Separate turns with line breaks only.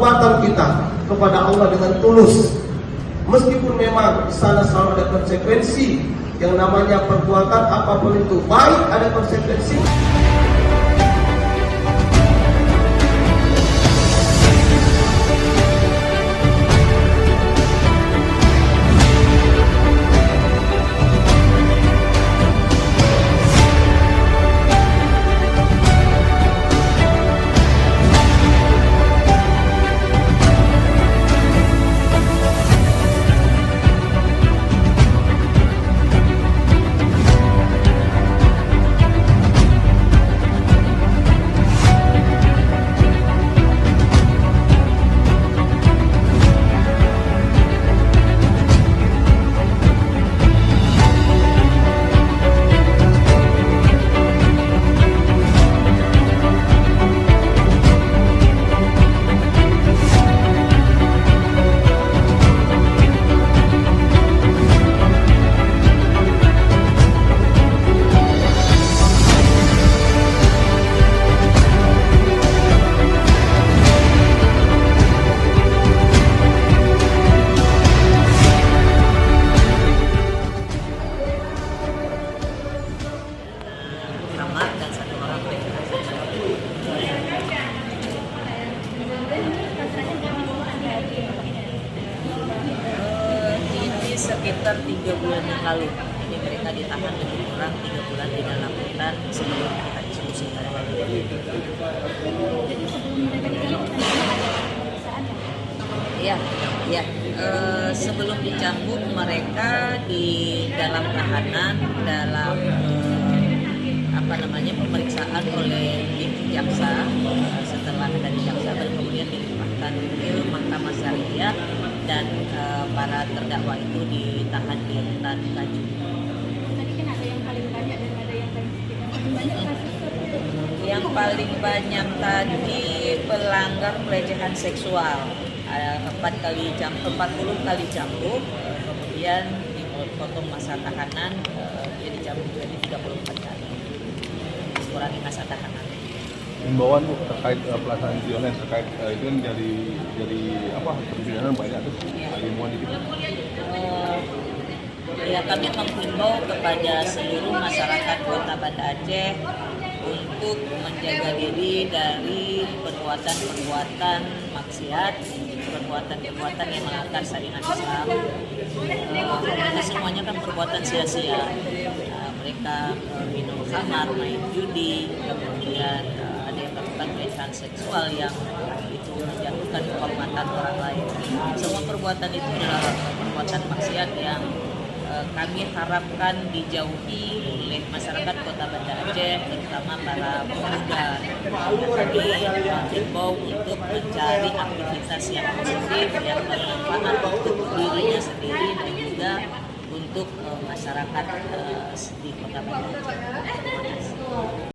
perbuatan kita kepada Allah dengan tulus. Meskipun memang di sana selalu ada konsekuensi, yang namanya perbuatan apapun itu baik ada konsekuensi.
Dan satu orang ini sekitar 3 bulan yang lalu. Ini mereka ditahan lebih kurang 3 bulan di dalam hutan sebelum kita diskusikan. Iya, iya. Sebelum dicambuk mereka di dalam tahanan dalam pemeriksaan oleh tim jaksa. Setelah dari jaksa kemudian dilimpahkan ke Mahkamah Syariah dan para terdakwa itu ditahan di rutan Kaju.
Tadi kan ada yang paling banyak dan ada yang paling sedikit.
Yang paling banyak tadi pelanggar pelecehan seksual. Ada 40 kali cambuk, kemudian dipotong masa tahanan, dia dicambuk jadi 34 kali. Kurangi masa tahanan.
Himbauan Bu terkait pelaksanaan uji online terkait itu kan dari apa persidangan banyak tuh himbauan itu.
Ya kami menghimbau kepada seluruh masyarakat Kota Banda Aceh untuk menjaga diri dari perbuatan-perbuatan maksiat, perbuatan-perbuatan yang melanggar syariat Islam. Karena semuanya kan perbuatan sia-sia. Mereka minum khamar, main judi, kemudian ada yang melakukan pelecehan seksual yang itu menjatuhkan kehormatan orang lain. Semua perbuatan itu adalah perbuatan maksiat yang kami harapkan dijauhi oleh masyarakat Kota Banda Aceh, terutama para pemuda. Kami mengimbau untuk mencari aktivitas yang positif, yang bermanfaat untuk dirinya sendiri dan juga untuk masyarakat di Kota Banda Aceh.